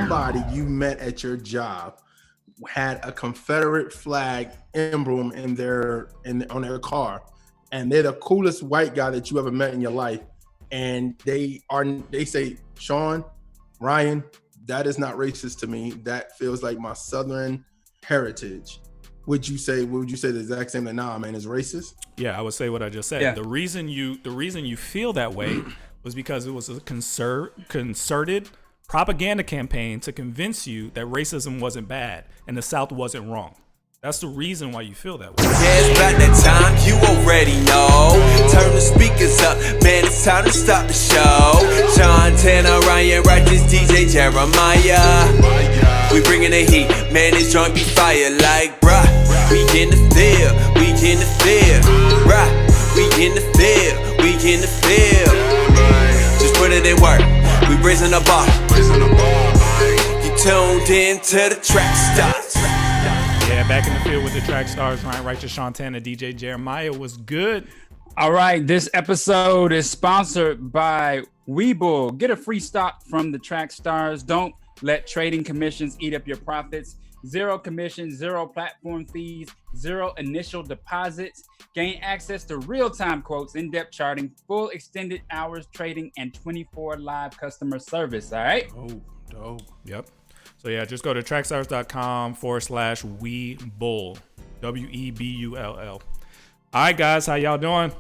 somebody you met at your job had a Confederate flag emblem on their car, and they're the coolest white guy that you ever met in your life, and they say, Shaun, Ryan, that is not racist to me. That feels like my Southern heritage. Would you say the exact same thing? Nah, man, it's racist? Yeah, I would say what I just said. Yeah. The reason you feel that way was because it was a concerted propaganda campaign to convince you that racism wasn't bad and the South wasn't wrong. That's the reason why you feel that way. Yeah, it's about that time, you already know. Turn the speakers up, man, it's time to start the show. Shaun, Tanner, Ryan, Righteous, DJ Jeremiah. We bringing the heat, man, this joint be fire like, bruh. We in the field, we in the field, bruh. We in the field, we in the field. Just put it in work, we raising the bar. You tuned in to the Trackstarz. Yeah, back in the field with the Trackstarz, Ryan Righteous, Shaun, Tanner, DJ Jeremiah. Was good. All right, this episode is sponsored by Webull. Get a free stock from the Trackstarz. Don't let trading commissions eat up your profits. 0 commissions, 0 platform fees, 0 initial deposits. Gain access to real-time quotes, in-depth charting, full extended hours trading, and 24 live customer service. All right? Oh, dope. Yep. So yeah, just go to trackstarz.com/Webull. Webull. All right, guys, how y'all doing?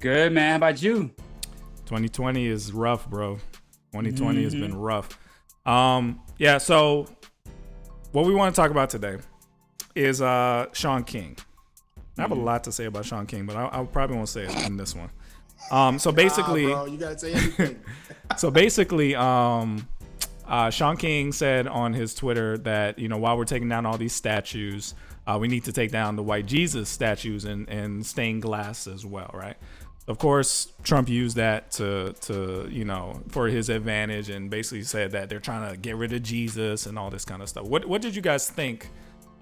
Good, man. How about you? 2020 is rough, bro. 2020 has been rough. Yeah, so what we want to talk about today is Shaun King. I have a lot to say about Shaun King, but I probably won't say it in this one. So basically, bro, you gotta say anything. So basically, Shaun King said on his Twitter that, while we're taking down all these statues, we need to take down the white Jesus statues and stained glass as well, right? Of course, Trump used that to for his advantage and basically said that they're trying to get rid of Jesus and all this kind of stuff. What did you guys think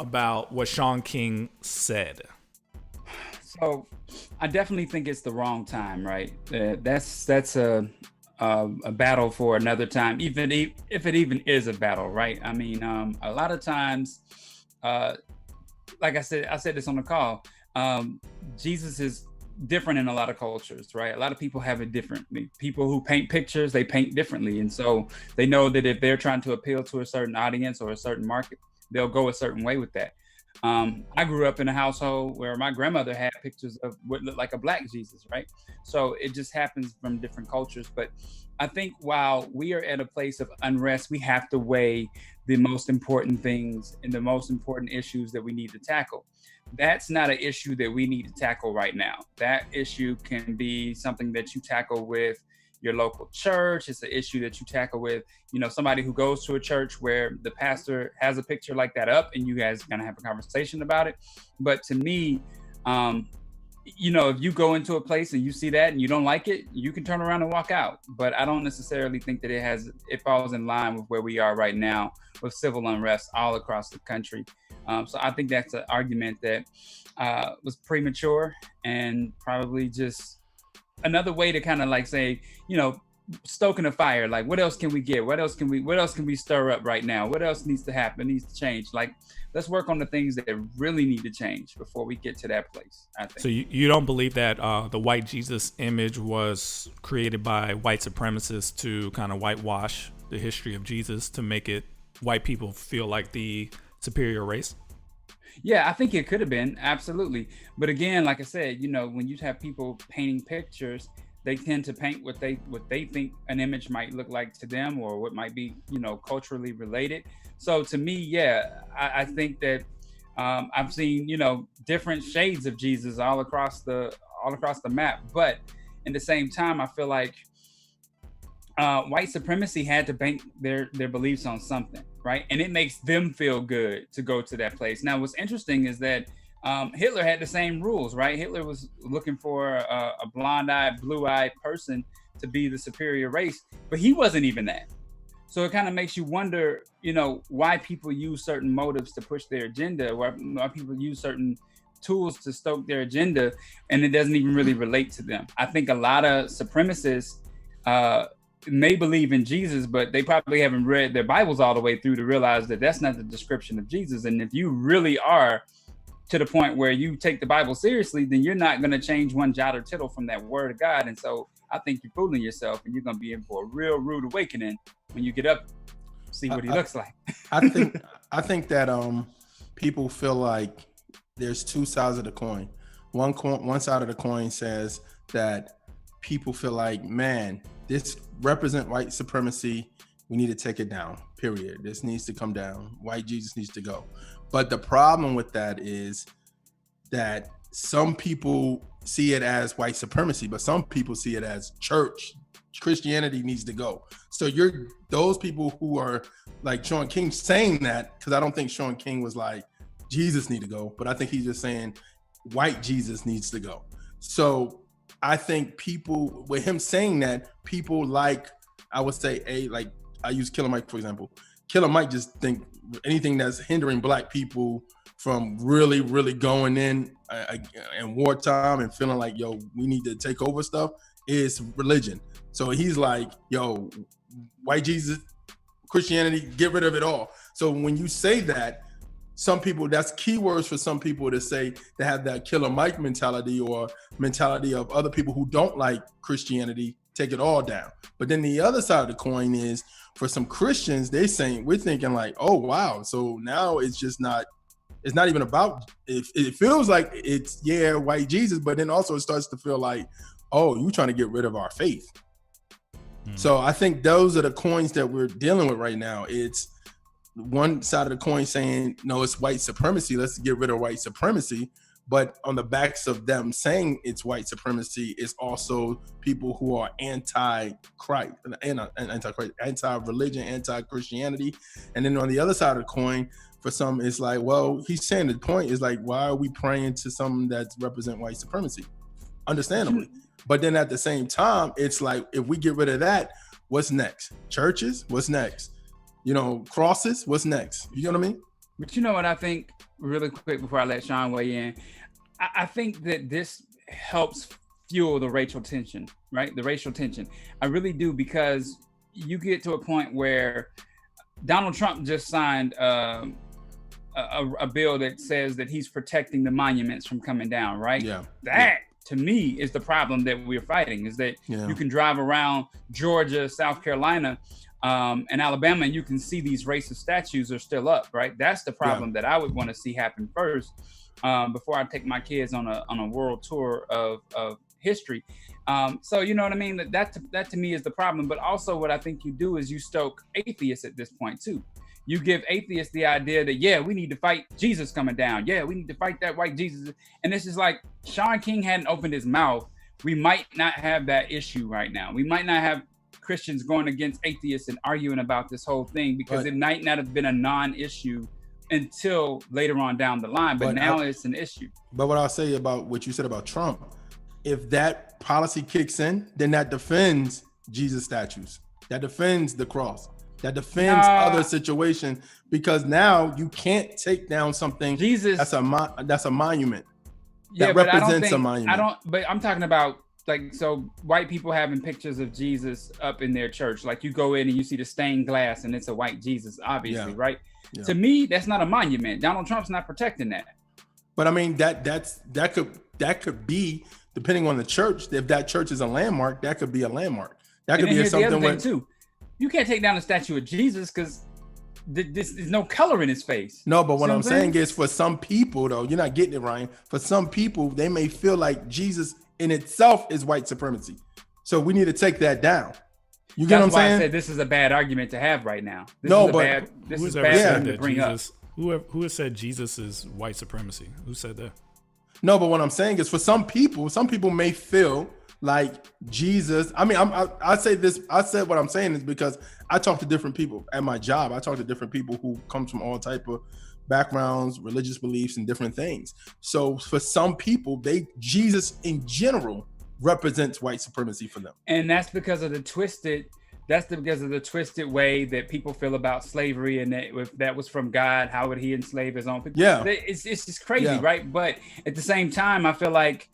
about what Shaun King said? So I definitely think it's the wrong time, right? That's a battle for another time, even if it even is a battle, right? I mean, a lot of times, like I said this on the call, Jesus is different in a lot of cultures, right? A lot of people have it differently. People who paint pictures, they paint differently. And so they know that if they're trying to appeal to a certain audience or a certain market, they'll go a certain way with that. I grew up in a household where my grandmother had pictures of what looked like a black Jesus, right? So it just happens from different cultures. But I think while we are at a place of unrest, we have to weigh the most important things and the most important issues that we need to tackle. That's not an issue that we need to tackle right now. That issue can be something that you tackle with your local church. It's an issue that you tackle with, somebody who goes to a church where the pastor has a picture like that up and you guys are going to have a conversation about it. But to me, if you go into a place and you see that and you don't like it, you can turn around and walk out. But I don't necessarily think that it falls in line with where we are right now with civil unrest all across the country. So I think that's an argument that was premature and probably just another way to kind of like say, stoking a fire. Like, what else can we get? What else can we stir up right now? What else needs to happen? Needs to change? Like, let's work on the things that really need to change before we get to that place, I think. So you don't believe that the white Jesus image was created by white supremacists to kind of whitewash the history of Jesus to make it white people feel like the superior race? Yeah, I think it could have been, absolutely. But again, like I said, when you have people painting pictures, they tend to paint what they think an image might look like to them or what might be, culturally related. So to me, yeah, I think that I've seen, different shades of Jesus all across the map. But at the same time, I feel like white supremacy had to bank their beliefs on something, right? And it makes them feel good to go to that place. Now, what's interesting is that Hitler had the same rules, right? Hitler was looking for a blonde-eyed, blue-eyed person to be the superior race, but he wasn't even that. So it kind of makes you wonder, why people use certain motives to push their agenda, why people use certain tools to stoke their agenda, and it doesn't even really relate to them. I think a lot of supremacists may believe in Jesus, but they probably haven't read their Bibles all the way through to realize that that's not the description of Jesus. And if you really are to the point where you take the Bible seriously, then you're not going to change one jot or tittle from that word of God. And so I think you're fooling yourself, and you're going to be in for a real rude awakening when you get up, see what he looks like. I think that people feel like there's two sides of the coin. One side of the coin says that people feel like, man, this represent white supremacy. We need to take it down, period. This needs to come down. White Jesus needs to go. But the problem with that is that some people see it as white supremacy, but some people see it as Christianity needs to go. So you're those people who are like Shaun King saying that, because I don't think Shaun King was like, Jesus need to go, but I think he's just saying white Jesus needs to go. So I think people, with him saying that, people like, I would say, like I use Killer Mike, for example. Killer Mike just think anything that's hindering black people from really, really going in wartime and feeling like, yo, we need to take over stuff is religion. So he's like, yo, white Jesus, Christianity, get rid of it all. So when you say that, some people, that's keywords for some people to say, to have that Killer Mike mentality or mentality of other people who don't like Christianity, take it all down. But then the other side of the coin is for some Christians, we're thinking like, oh, wow. So now it's not even about, it feels like it's, yeah, white Jesus, but then also it starts to feel like, oh, you trying to get rid of our faith. So I think those are the coins that we're dealing with right now. It's one side of the coin saying, no, it's white supremacy. Let's get rid of white supremacy. But on the backs of them saying it's white supremacy is also people who are anti-Christ, anti-religion, anti-Christianity. And then on the other side of the coin, for some, it's like, well, he's saying the point is like, why are we praying to something that represent white supremacy? Understandably. But then at the same time, it's like, if we get rid of that, what's next? Churches? What's next? Crosses? What's next? You know what I mean? But you know what I think, really quick before I let Shaun weigh in, I think that this helps fuel the racial tension, right? The racial tension. I really do, because you get to a point where Donald Trump just signed a bill that says that he's protecting the monuments from coming down, right? Yeah. That, to me, is the problem that we're fighting, is that you can drive around Georgia, South Carolina, and Alabama, and you can see these racist statues are still up, right? That's the problem that I would want to see happen first, before I take my kids on a world tour of history. So you know what I mean? That to me is the problem. But also what I think you do is you stoke atheists at this point too. You give atheists the idea that, yeah, we need to fight Jesus coming down. Yeah, we need to fight that white Jesus. And this is like, Shaun King hadn't opened his mouth, we might not have that issue right now. We might not have Christians going against atheists and arguing about this whole thing, because it might not have been a non-issue until later on down the line, but now it's an issue. But what I'll say about what you said about Trump, if that policy kicks in, then that defends Jesus statues, that defends the cross, that defends other situations, because now you can't take down something Jesus that's a monument that represents a monument. But I'm talking about, like, so white people having pictures of Jesus up in their church, like you go in and you see the stained glass and it's a white Jesus, obviously, right? Yeah. To me, that's not a monument. Donald Trump's not protecting that. But I mean, that could be, depending on the church. If that church is a landmark, that could be a landmark. That could be something where too. You can't take down the statue of Jesus because there's no color in his face. No, but what I'm saying is, for some people, though, you're not getting it, Ryan. For some people, they may feel like Jesus in itself is white supremacy. So we need to take that down. You get what I'm saying? I said this is a bad argument to have right now. This is bad to bring up. Who has said Jesus is white supremacy? Who said that? No, but what I'm saying is, for some people may feel like Jesus. I mean, I say this. I said what I'm saying is because I talk to different people at my job. I talk to different people who come from all type of backgrounds, religious beliefs, and different things. So for some people, Jesus in general represents white supremacy for them. And that's because of the twisted way that people feel about slavery, and that if that was from God, how would he enslave his own people? Yeah. It's just crazy, right? But at the same time, I feel like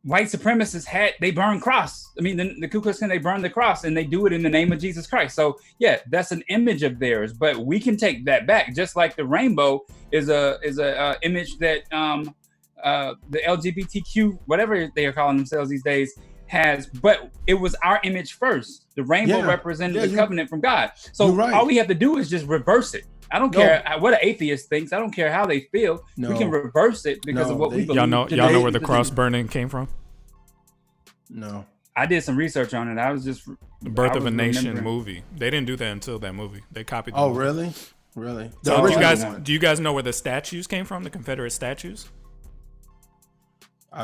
white supremacists they burn cross. I mean, the Ku Klux Klan, they burn the cross, and they do it in the name of Jesus Christ. So yeah, that's an image of theirs, but we can take that back. Just like the rainbow is a image that the LGBTQ, whatever they are calling themselves these days, has, but it was our image first. The rainbow represented the covenant from God. So all we have to do is just reverse it. I don't care what an atheist thinks. I don't care how they feel. We can reverse it because of what we believe. Y'all know where the cross burning came from? No. I did some research on it. I was just the Birth of a Nation movie. They didn't do that until that movie. They copied. Oh, movie. Really? So do you guys know where the statues came from? The Confederate statues.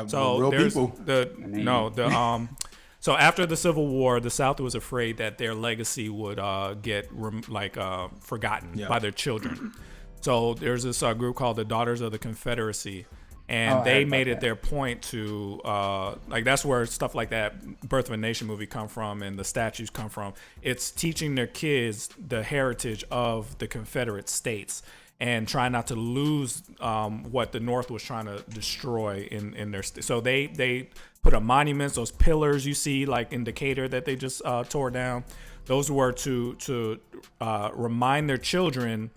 So real there's people. So after the Civil War, the South was afraid that their legacy would get forgotten by their children. So there's this group called the Daughters of the Confederacy, and they made it their point to that's where stuff like that Birth of a Nation movie come from, and the statues come from. It's teaching their kids the heritage of the Confederate States and trying not to lose what the North was trying to destroy in their state. So they put up monuments, those pillars you see like in Decatur that they just tore down. Those were to remind their children,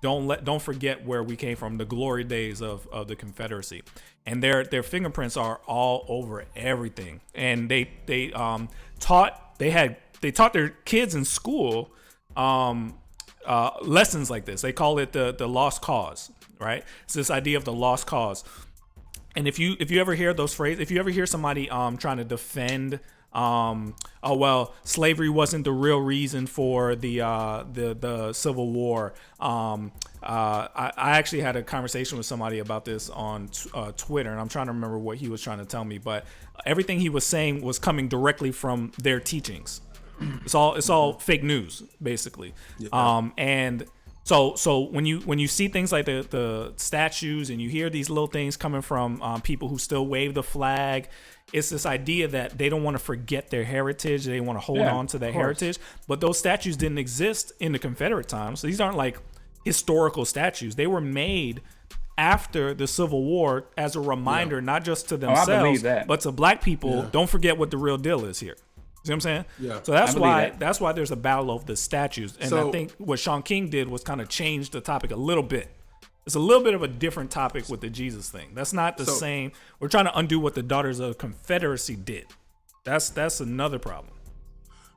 don't forget where we came from, the glory days of the Confederacy. And their fingerprints are all over everything. And they taught their kids in school lessons like this. They call it the lost cause, right? It's this idea of the lost cause. And if you ever hear those phrases, if you ever hear somebody trying to defend, slavery wasn't the real reason for the Civil War. I actually had a conversation with somebody about this on Twitter, and I'm trying to remember what he was trying to tell me, but everything he was saying was coming directly from their teachings. It's all fake news, basically. Yeah. And so when you see things like the statues and you hear these little things coming from people who still wave the flag, it's this idea that they don't want to forget their heritage. They want to hold on to their heritage. But those statues didn't exist in the Confederate times. So these aren't like historical statues. They were made after the Civil War as a reminder, not just to themselves, but to black people. Yeah. Don't forget what the real deal is here. See what I'm saying? Yeah. So that's why there's a battle over the statues. And I think what Shaun King did was kind of change the topic a little bit. It's a little bit of a different topic with the Jesus thing. That's not the same. We're trying to undo what the Daughters of the Confederacy did. That's another problem.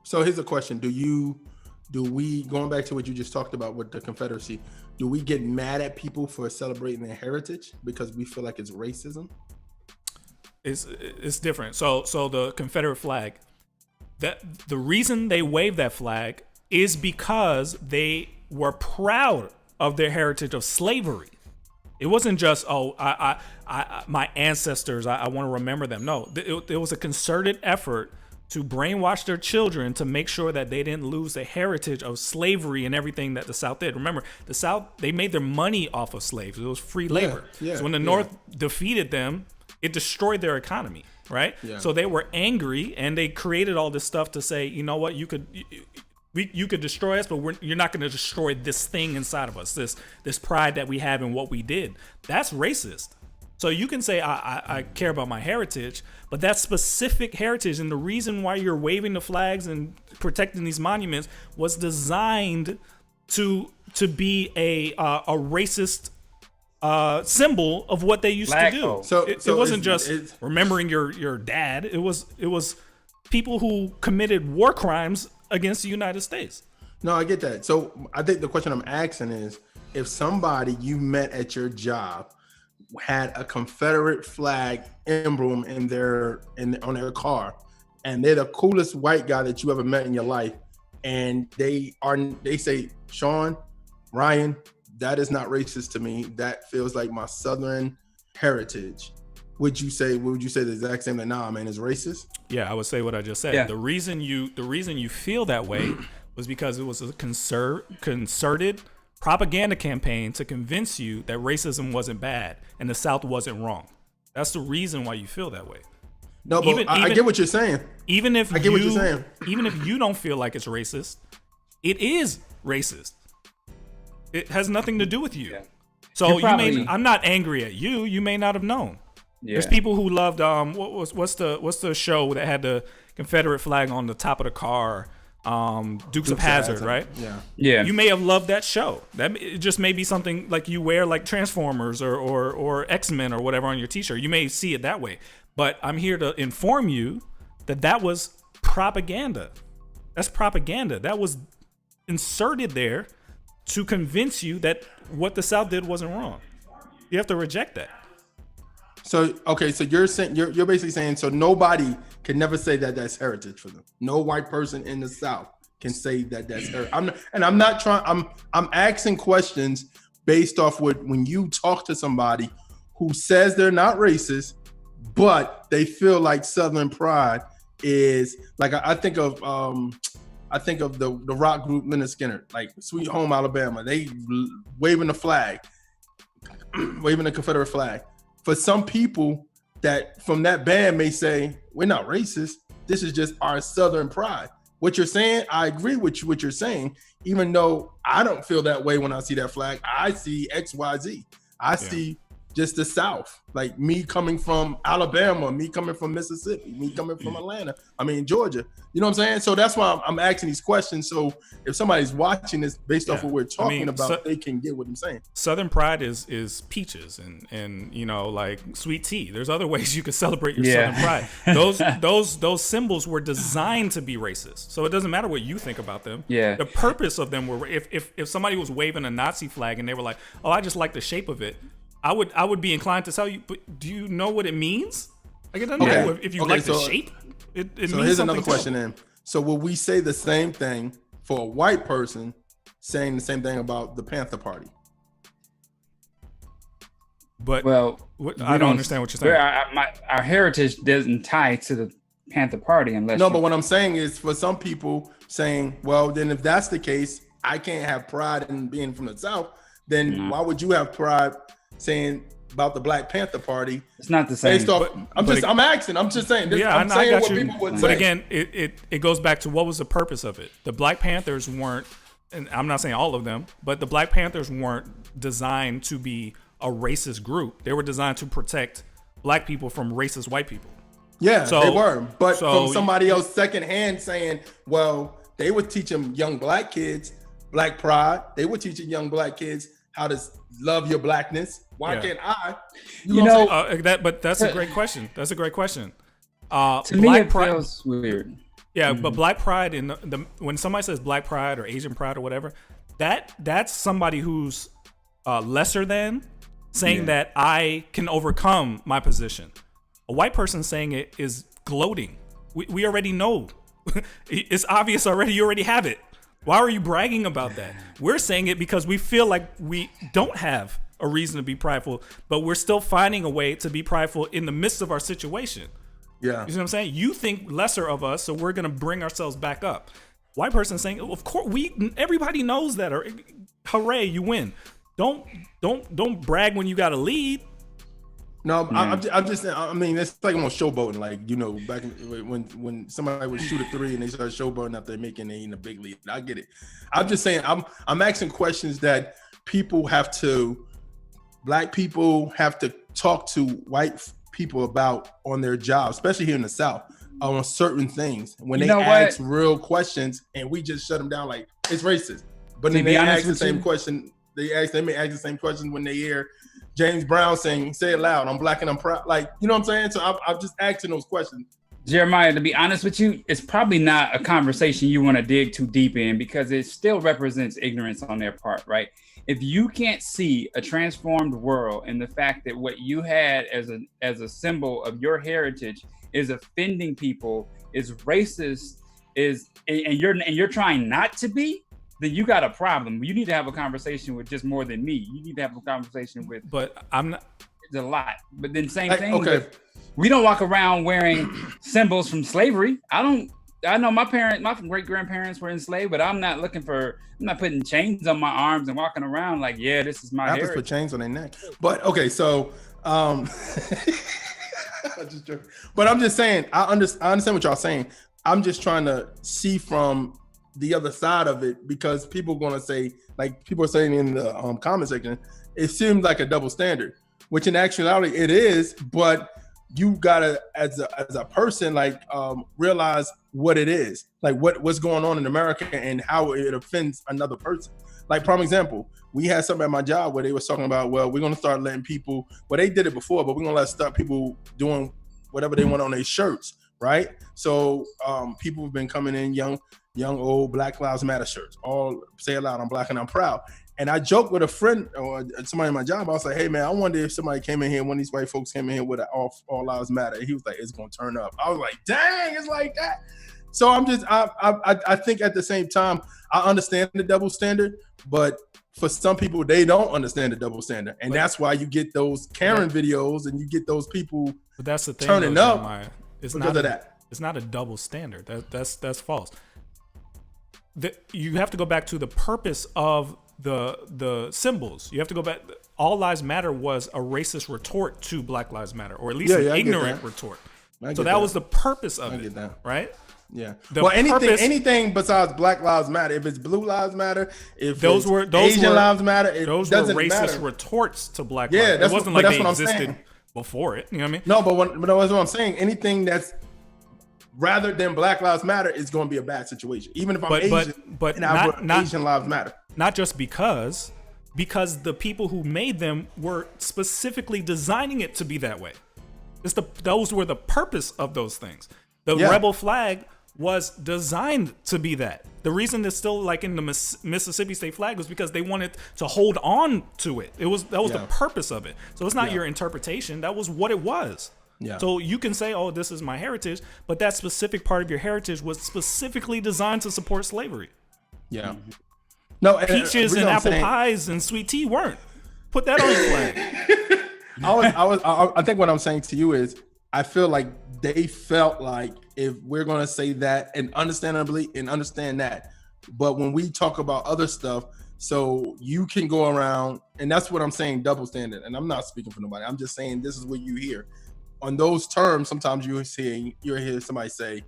So here's a question. Do we, going back to what you just talked about with the Confederacy, do we get mad at people for celebrating their heritage because we feel like it's racism? It's different. So the Confederate flag, the reason they waved that flag is because they were proud of their heritage of slavery. It wasn't just, my ancestors, I want to remember them. No, it was a concerted effort to brainwash their children to make sure that they didn't lose the heritage of slavery and everything that the South did. Remember, the South, they made their money off of slaves. It was free labor. So when the North defeated them, it destroyed their economy, right? Yeah. So they were angry, and they created all this stuff to say, you know what, you could destroy us, but you're not going to destroy this thing inside of us, this pride that we have in what we did. That's racist. So you can say, I care about my heritage, but that specific heritage and the reason why you're waving the flags and protecting these monuments was designed to be a racist symbol of what they used to do. So it wasn't just remembering your dad. It was people who committed war crimes against the United States. No, I get that. So I think the question I'm asking is, if somebody you met at your job had a Confederate flag emblem on their car, and they're the coolest white guy that you ever met in your life, and they say, Shaun, Ryan, that is not racist to me. That feels like my Southern heritage. Would you say the exact same, that nah, man, is racist? Yeah, I would say what I just said. Yeah. The reason you feel that way was because it was a concerted propaganda campaign to convince you that racism wasn't bad and the South wasn't wrong. That's the reason why you feel that way. No, but I get what you're saying. Even if you don't feel like it's racist, it is racist. It has nothing to do with you. Yeah. So I'm not angry at you. You may not have known. There's people who loved what's the show that had the Confederate flag on the top of the car? Dukes of Hazzard, right? Yeah. You may have loved that show. It just may be something like you wear like Transformers or X-Men or whatever on your t-shirt. You may see it that way. But I'm here to inform you that was propaganda. That's propaganda. That was inserted there to convince you that what the South did wasn't wrong. You have to reject that. So okay, so you're saying you're basically saying so nobody can never say that that's heritage for them. No white person in the South can say that that's heritage. I'm asking questions based off when you talk to somebody who says they're not racist, but they feel like Southern pride is like I think of the rock group Lynyrd Skynyrd, like Sweet Home Alabama. They waving the flag, waving the Confederate flag. For some people that from that band may say, we're not racist. This is just our Southern pride. What you're saying, I agree with what you're saying, even though I don't feel that way when I see that flag. I see XYZ. I see just the South, like me coming from Alabama, me coming from Mississippi, me coming from Georgia. You know what I'm saying? So that's why I'm asking these questions. So if somebody's watching this based off what we're talking about, they can get what I'm saying. Southern pride is peaches and like sweet tea. There's other ways you can celebrate your Southern pride. Those symbols were designed to be racist. So it doesn't matter what you think about them. Yeah. The purpose of them were if somebody was waving a Nazi flag and they were like, oh, I just like the shape of it, I would be inclined to tell you, but do you know what it means? Like it doesn't matter if you like the shape. It means so here's something another question then. So will we say the same thing for a white person saying the same thing about the Panther Party? But I don't understand what you're saying. Our heritage doesn't tie to the Panther Party unless but what I'm saying is for some people saying, well, then if that's the case, I can't have pride in being from the South. Then why would you have pride saying about the Black Panther Party? It's not the same. I'm just saying. I'm saying what you. People would say. But again, it goes back to what was the purpose of it. The Black Panthers weren't, and I'm not saying all of them, but the Black Panthers weren't designed to be a racist group. They were designed to protect Black people from racist white people. Yeah, they were. But from somebody else secondhand saying, well, they were teaching young Black kids Black pride. They were teaching young Black kids how to love your Blackness. Why can't I? But that's a great question. That's a great question. To me, it feels weird. Yeah, but Black pride when somebody says Black pride or Asian pride or whatever, that's somebody who's lesser than saying that I can overcome my position. A white person saying it is gloating. We already know. It's obvious already. You already have it. Why are you bragging about that? We're saying it because we feel like we don't have a reason to be prideful, but we're still finding a way to be prideful in the midst of our situation. Yeah. You see what I'm saying? You think lesser of us, so we're going to bring ourselves back up. White person saying, of course, everybody knows that, or hooray, you win. Don't brag when you got a lead. No, I'm just saying. I mean, it's like almost showboating. Like back when somebody would shoot a three and they start showboating after they in a big lead. I get it. I'm just saying. I'm asking questions that Black people have to talk to white people about on their job, especially here in the South, on certain things. When they ask real questions and we just shut them down like it's racist. But then they ask the same question. They may ask the same question when they hear James Brown saying, say it loud, I'm Black and I'm proud. Like, you know what I'm saying? So I'm just asking those questions. Jeremiah, to be honest with you, it's probably not a conversation you want to dig too deep in because it still represents ignorance on their part, right? If you can't see a transformed world and the fact that what you had as a symbol of your heritage is offending people, is racist, and you're trying not to be, then you got a problem. You need to have a conversation with just more than me. You need to have a conversation with. But I'm not. It's a lot. But then same thing. Okay. We don't walk around wearing symbols from slavery. I know my great grandparents were enslaved, but I'm not putting chains on my arms and walking around like, yeah, this is my heritage. I have to put chains on their neck. But okay, so but I'm just saying, I understand what y'all saying. I'm just trying to see from the other side of it because people are going to say, like people are saying in the comment section, it seems like a double standard. which in actuality it is, but you gotta, as a person, like realize what it is, like what's going on in America and how it offends another person. Like, prime example, we had something at my job where they was talking about, well, we're gonna start letting people, well, they did it before, but we're gonna start people doing whatever they want on their shirts, right? So people have been coming in, young, old, Black Lives Matter shirts, all say it loud, I'm Black and I'm proud. And I joked with a friend or somebody in my job. I was like, hey, man, I wonder if somebody came in here, one of these white folks came in here with an all lives matter. And he was like, it's going to turn up. I was like, dang, it's like that. So I think at the same time, I understand the double standard, but for some people, they don't understand the double standard. And that's why you get those Karen videos and you get those people but that's the thing, turning up it's because of that. It's not a double standard. That's false. You have to go back to the purpose of the symbols. You have to go back. All Lives Matter was a racist retort to Black Lives Matter, or at least an ignorant retort. So that was the purpose of it, right? Yeah. Well, anything besides Black Lives Matter, if it's Blue Lives Matter, if those it's were Asian Lives Matter, those doesn't were racist matter. retorts to Black Lives. It wasn't like they existed before it. You know what I mean? No, but that's what I'm saying. Anything that's rather than Black Lives Matter is going to be a bad situation. Even if I'm Asian, but and not Asian Lives Matter. Not just because the people who made them were specifically designing it to be that way. Those were the purpose of those things. The rebel flag was designed to be that. The reason it's still like in the Mississippi state flag was because they wanted to hold on to it. That was the purpose of it. So it's not your interpretation. That was what it was. Yeah. So you can say, oh, this is my heritage, but that specific part of your heritage was specifically designed to support slavery. Yeah. No, peaches and apple pies and sweet tea weren't. Put that on your flag. I think what I'm saying to you is, I feel like they felt like if we're gonna say that and understandably and understand that, but when we talk about other stuff, so you can go around, and that's what I'm saying, double standard. And I'm not speaking for nobody. I'm just saying this is what you hear. On those terms, sometimes you'll hear somebody say,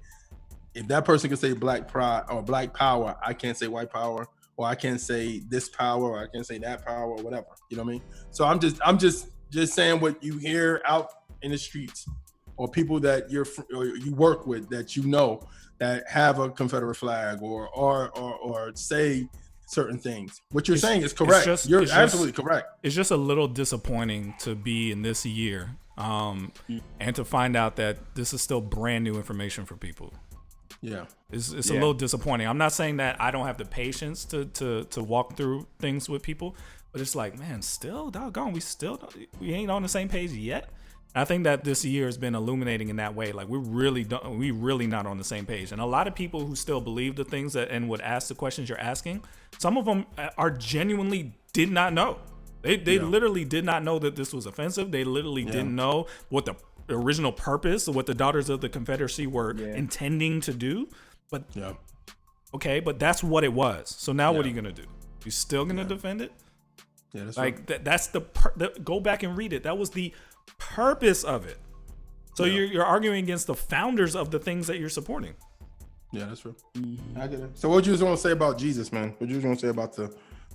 if that person can say Black pride or Black power, I can't say white power, or I can't say this power, or I can't say that power, or whatever. You know what I mean? So I'm just saying what you hear out in the streets, or people that you work with that you know that have a Confederate flag or say certain things. What you're saying is correct. You're absolutely correct. It's just a little disappointing to be in this year. And to find out that this is still brand new information for people. Yeah. It's a little disappointing. I'm not saying that I don't have the patience to walk through things with people, but it's like, man, still doggone, we ain't on the same page yet. I think that this year has been illuminating in that way. Like we really not on the same page. And a lot of people who still believe the things and would ask the questions you're asking, some of them are genuinely did not know. They literally did not know that this was offensive. They literally didn't know what the original purpose or what the Daughters of the Confederacy were intending to do. But okay, but that's what it was. So now what are you gonna do? You still gonna defend it? Yeah, that's like right. That's go back and read it. That was the purpose of it. So you're arguing against the founders of the things that you're supporting. Yeah, that's true. I get it. So what you was gonna say about Jesus, man? What you was gonna say about them?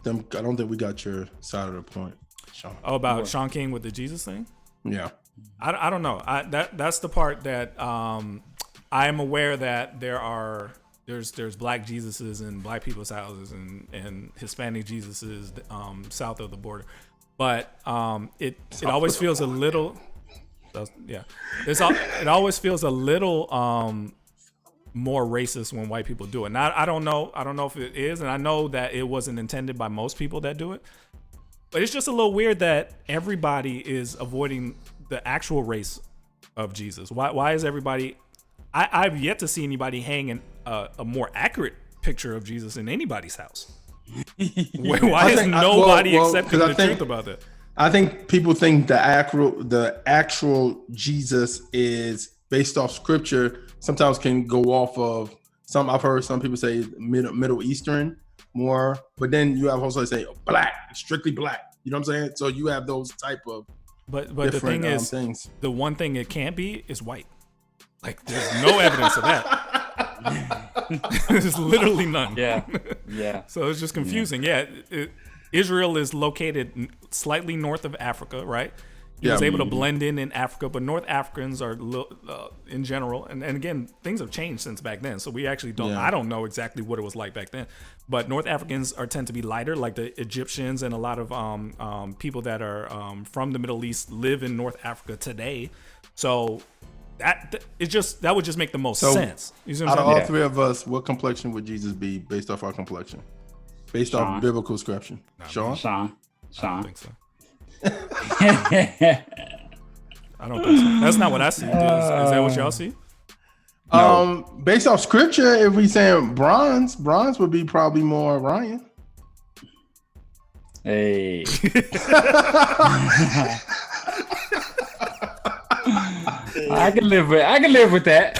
I don't think we got your side of the point, Shaun. Oh, about Shaun King with the Jesus thing? Yeah. I don't know. That's the part that I am aware that there's Black Jesuses in Black people's houses and Hispanic Jesuses south of the border, but it always feels a little it always feels a little more racist when white people do it. Now I don't know if it is, and I know that it wasn't intended by most people that do it, but it's just a little weird that everybody is avoiding the actual race of Jesus. Why is everybody? I've yet to see anybody hang a more accurate picture of Jesus in anybody's house. Why is nobody accepting the truth about that? I think people think the actual Jesus is based off scripture. Sometimes can go off of some. I've heard some people say Middle Eastern more, but then you have also say Black, strictly Black. You know what I'm saying? So you have those type of. But the thing is, the one thing it can't be is white. Like there's no evidence of that. There's literally none. Yeah. So it's just confusing. Yeah. Israel is located slightly north of Africa, right? He was able to blend in Africa, but North Africans are in general, and again, things have changed since back then. So we actually don't. I don't know exactly what it was like back then, but North Africans tend to be lighter, like the Egyptians and a lot of people that are from the Middle East live in North Africa today. So that would just make the most sense. You see what out I'm of all three of us, what complexion would Jesus be based off our complexion, based off biblical scripture? Shaun. Shaun. I don't think so. I don't think so. That's not what I see. Is that what y'all see? No. Based off scripture, if we saying bronze would be probably more Ryan. Hey. I can live with that.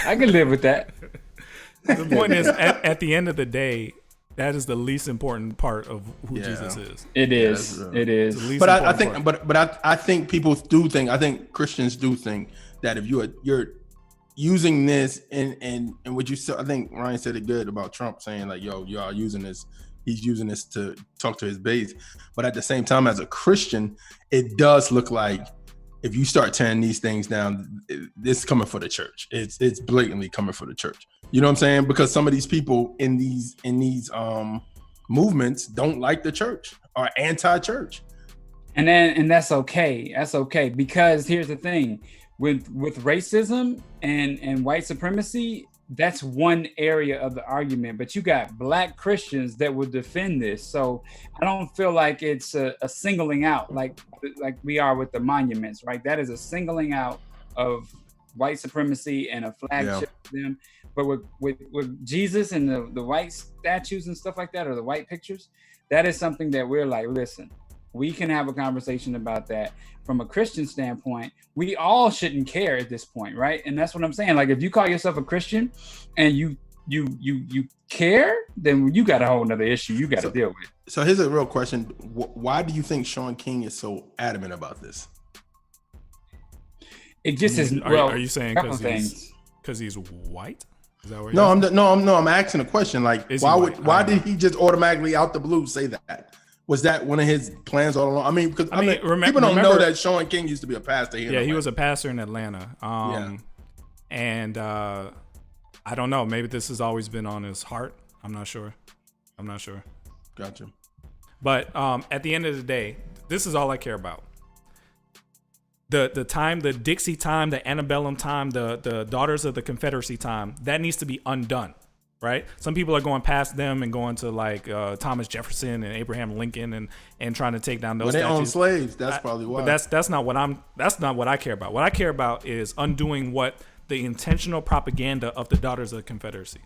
The point is, at the end of the day, that is the least important part of who Jesus is. It is. It is. But I think people do think. I think Christians do think that if you're using this and what you said, I think Ryan said it good about Trump saying like, "Yo, y'all using this." He's using this to talk to his base. But at the same time, as a Christian, it does look like if you start tearing these things down, it's coming for the church. It's blatantly coming for the church. You know what I'm saying? Because some of these people in these movements don't like the church, are anti-church. And that's okay. That's okay. Because here's the thing, with racism and white supremacy, that's one area of the argument. But you got Black Christians that will defend this. So I don't feel like it's a singling out like we are with the monuments, right? That is a singling out of white supremacy and a flagship for them. But with Jesus and the white statues and stuff like that, or the white pictures, that is something that we're like, listen, we can have a conversation about that. From a Christian standpoint, we all shouldn't care at this point, right? And that's what I'm saying. Like, if you call yourself a Christian and you care, then you got a whole nother issue you got to deal with. So here's a real question. Why do you think Shaun King is so adamant about this? It just is. Are you saying because he's white? Is that what I'm asking a question. Like, why did he just automatically out the blue say that? Was that one of his plans all along? I mean, because people don't know that Shaun King used to be a pastor here. Yeah, he was a pastor in Atlanta. And I don't know. Maybe this has always been on his heart. I'm not sure. Gotcha. But at the end of the day, this is all I care about. The time, the Dixie time, the antebellum time, the Daughters of the Confederacy time, that needs to be undone. Right? Some people are going past them and going to like Thomas Jefferson and Abraham Lincoln and trying to take down those. But they own slaves. That's probably why. But that's not what I care about. What I care about is undoing what the intentional propaganda of the Daughters of the Confederacy.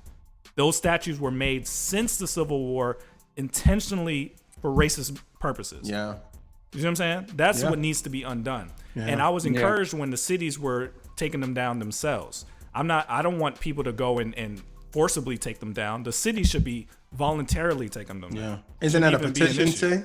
Those statues were made since the Civil War intentionally for racist purposes. Yeah. You see what I'm saying? That's what needs to be undone. Yeah. And I was encouraged when the cities were taking them down themselves. I don't want people to go and forcibly take them down. The city should be voluntarily taking them down. Yeah. Isn't that a petition thing?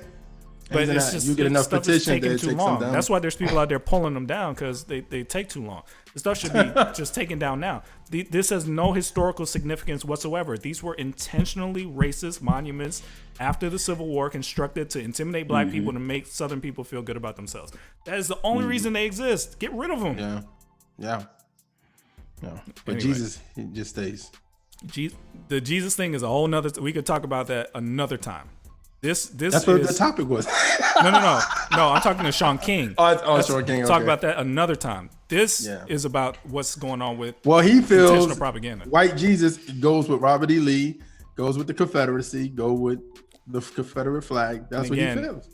But it's just, you get enough petitions, taking too long. That's why there's people out there pulling them down, because they take too long. The stuff should be just taken down now. This has no historical significance whatsoever. These were intentionally racist monuments after the Civil War, constructed to intimidate Black people, to make Southern people feel good about themselves. That is the only reason they exist. Get rid of them. Yeah. But anyway, Jesus, he just stays. The Jesus thing is a whole nother. We could talk about that another time. That's what the topic was. No. I'm talking to Shaun King. Shaun King. Talk about that another time. This is about what's going on with. Well, he feels intentional propaganda. White Jesus goes with Robert E. Lee, goes with the Confederacy, go with the Confederate flag. That's what he feels.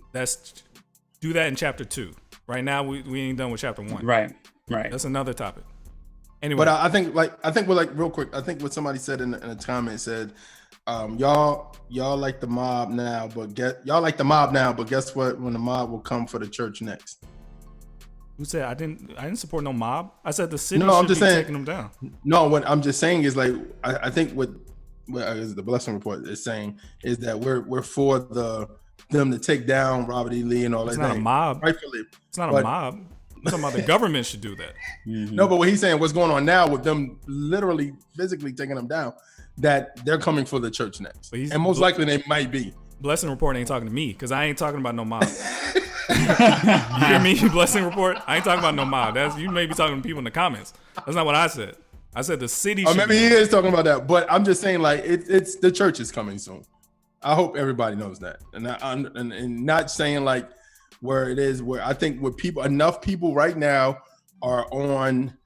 Do that in chapter 2. Right now, we ain't done with chapter 1. Right. That's another topic. Anyway, but I think real quick. I think what somebody said in a comment said, y'all like the mob now, but guess what? When the mob will come for the church next. Who said I didn't support no mob? I said the city should be taking them down. No, what I'm just saying is like I think what the Blessing Report is saying is that we're for them to take down Robert E. Lee and all that. It's not a mob. Rightfully, it's not a mob. I'm talking about the government should do that. No, but what he's saying, what's going on now with them literally physically taking them down, that they're coming for the church next. And most likely they might be. Blessing Report ain't talking to me, because I ain't talking about no mob. You hear me? Blessing report. I ain't talking about no mob. That's you may be talking to people in the comments. That's not what I said. I said the city. Or maybe he is talking about that, but I'm just saying like it's the church is coming soon. I hope everybody knows that, and not saying like where it is. Where I think with people, enough people right now are on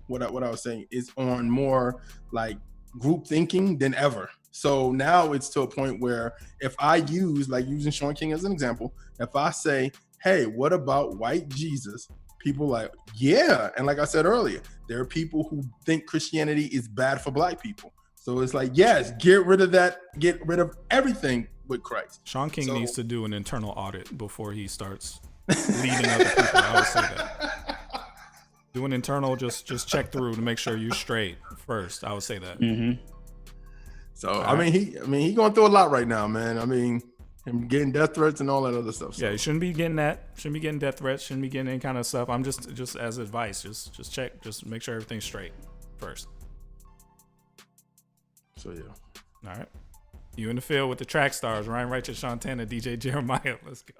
what I was saying is on more like group thinking than ever. So now it's to a point where if I use, like using Shaun King as an example, if I say, hey, what about white Jesus? People like, yeah. And like I said earlier, there are people who think Christianity is bad for black people. So it's like, yes, get rid of that. Get rid of everything with Christ. Shaun King needs to do an internal audit before he starts leading other people. I would say that. Do an internal, just check through to make sure you're straight first. I would say that. Mm-hmm. So I mean, he going through a lot right now, man. I mean, him getting death threats and all that other stuff. So. Yeah, you shouldn't be getting that. Shouldn't be getting death threats. Shouldn't be getting any kind of stuff. I'm just as advice, just check, just make sure everything's straight first. So yeah. All right. You in the field with the Trackstarz, Ryan Righteous, Shaun Tanner, DJ Jeremiah. Let's go.